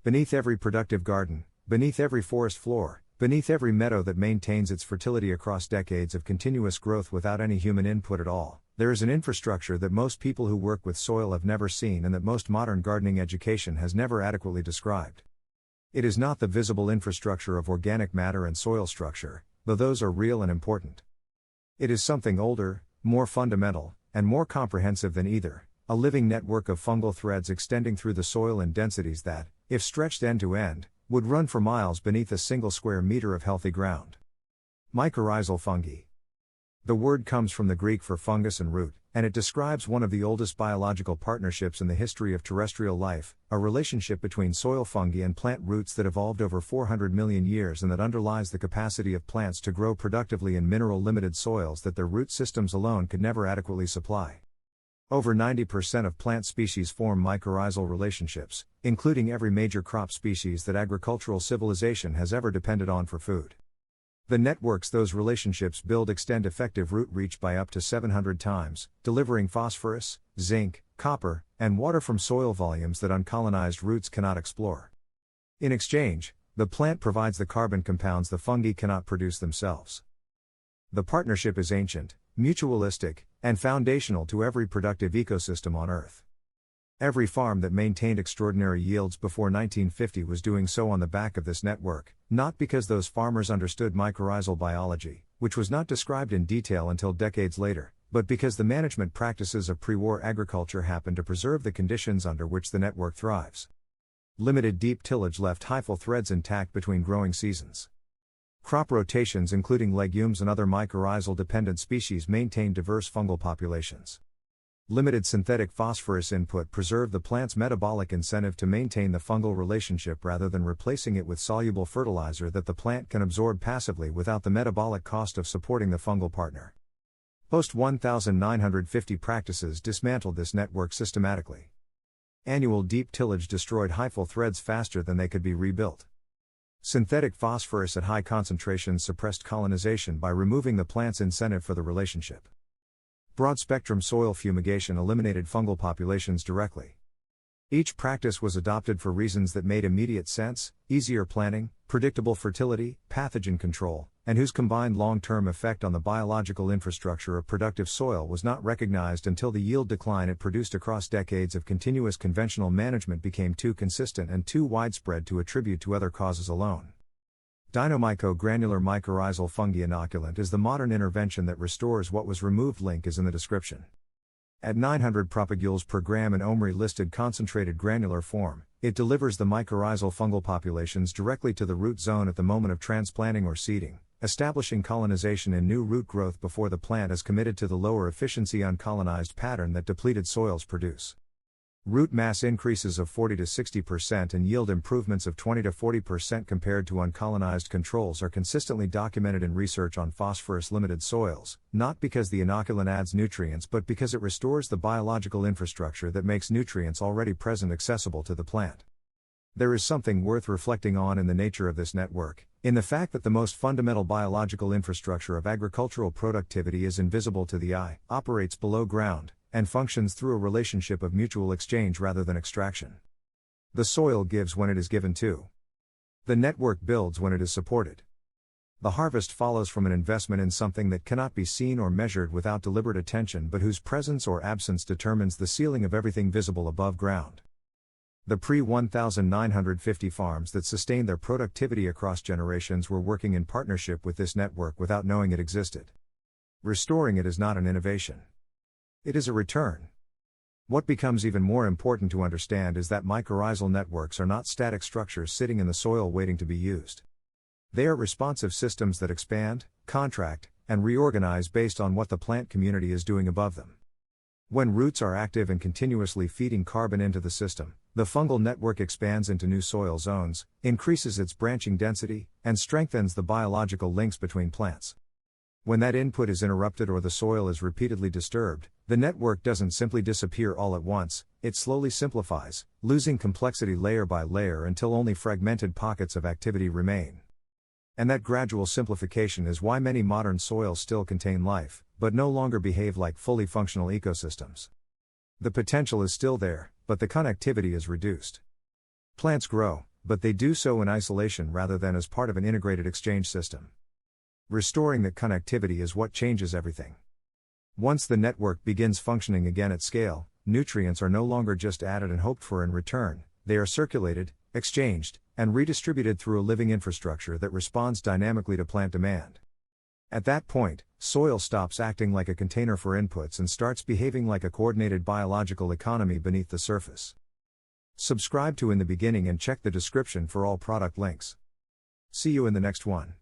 Beneath every productive garden, beneath every forest floor, beneath every meadow that maintains its fertility across decades of continuous growth without any human input at all, there is an infrastructure that most people who work with soil have never seen and that most modern gardening education has never adequately described. It is not the visible infrastructure of organic matter and soil structure, though those are real and important. It is something older, more fundamental, and more comprehensive than either, a living network of fungal threads extending through the soil in densities that, if stretched end to end, would run for miles beneath a single square meter of healthy ground. Mycorrhizal fungi. The word comes from the Greek for fungus and root, and it describes one of the oldest biological partnerships in the history of terrestrial life, a relationship between soil fungi and plant roots that evolved over 400 million years and that underlies the capacity of plants to grow productively in mineral-limited soils that their root systems alone could never adequately supply. Over 90% of plant species form mycorrhizal relationships, including every major crop species that agricultural civilization has ever depended on for food. The networks those relationships build extend effective root reach by up to 700 times, delivering phosphorus, zinc, copper, and water from soil volumes that uncolonized roots cannot explore. In exchange, the plant provides the carbon compounds the fungi cannot produce themselves. The partnership is ancient, mutualistic, and foundational to every productive ecosystem on Earth. Every farm that maintained extraordinary yields before 1950 was doing so on the back of this network, not because those farmers understood mycorrhizal biology, which was not described in detail until decades later, but because the management practices of pre-war agriculture happened to preserve the conditions under which the network thrives. Limited deep tillage left hyphal threads intact between growing seasons. Crop rotations including legumes and other mycorrhizal-dependent species maintained diverse fungal populations. Limited synthetic phosphorus input preserved the plant's metabolic incentive to maintain the fungal relationship rather than replacing it with soluble fertilizer that the plant can absorb passively without the metabolic cost of supporting the fungal partner. Post-1950 practices dismantled this network systematically. Annual deep tillage destroyed hyphal threads faster than they could be rebuilt. Synthetic phosphorus at high concentrations suppressed colonization by removing the plant's incentive for the relationship. Broad-spectrum soil fumigation eliminated fungal populations directly. Each practice was adopted for reasons that made immediate sense: easier planning, predictable fertility, pathogen control, and whose combined long-term effect on the biological infrastructure of productive soil was not recognized until the yield decline it produced across decades of continuous conventional management became too consistent and too widespread to attribute to other causes alone. DYNOMYCO granular mycorrhizal fungi inoculant is the modern intervention that restores what was removed. Link is in the description. At 900 propagules per gram in OMRI listed concentrated granular form, it delivers the mycorrhizal fungal populations directly to the root zone at the moment of transplanting or seeding, establishing colonization in new root growth before the plant is committed to the lower efficiency uncolonized pattern that depleted soils produce. Root mass increases of 40 to 60% and yield improvements of 20 to 40% compared to uncolonized controls are consistently documented in research on phosphorus-limited soils, not because the inoculant adds nutrients but because it restores the biological infrastructure that makes nutrients already present accessible to the plant. There is something worth reflecting on in the nature of this network, in the fact that the most fundamental biological infrastructure of agricultural productivity is invisible to the eye, operates below ground, and functions through a relationship of mutual exchange rather than extraction. The soil gives when it is given to. The network builds when it is supported. The harvest follows from an investment in something that cannot be seen or measured without deliberate attention but whose presence or absence determines the ceiling of everything visible above ground. The pre-1950 farms that sustained their productivity across generations were working in partnership with this network without knowing it existed. Restoring it is not an innovation. It is a return. What becomes even more important to understand is that mycorrhizal networks are not static structures sitting in the soil waiting to be used. They are responsive systems that expand, contract, and reorganize based on what the plant community is doing above them. When roots are active and continuously feeding carbon into the system, the fungal network expands into new soil zones, increases its branching density, and strengthens the biological links between plants. When that input is interrupted or the soil is repeatedly disturbed, the network doesn't simply disappear all at once, it slowly simplifies, losing complexity layer by layer until only fragmented pockets of activity remain. And that gradual simplification is why many modern soils still contain life, but no longer behave like fully functional ecosystems. The potential is still there, but the connectivity is reduced. Plants grow, but they do so in isolation rather than as part of an integrated exchange system. Restoring that connectivity is what changes everything. Once the network begins functioning again at scale, nutrients are no longer just added and hoped for in return, they are circulated, exchanged, and redistributed through a living infrastructure that responds dynamically to plant demand. At that point, soil stops acting like a container for inputs and starts behaving like a coordinated biological economy beneath the surface. Subscribe to In the Beginning and check the description for all product links. See you in the next one.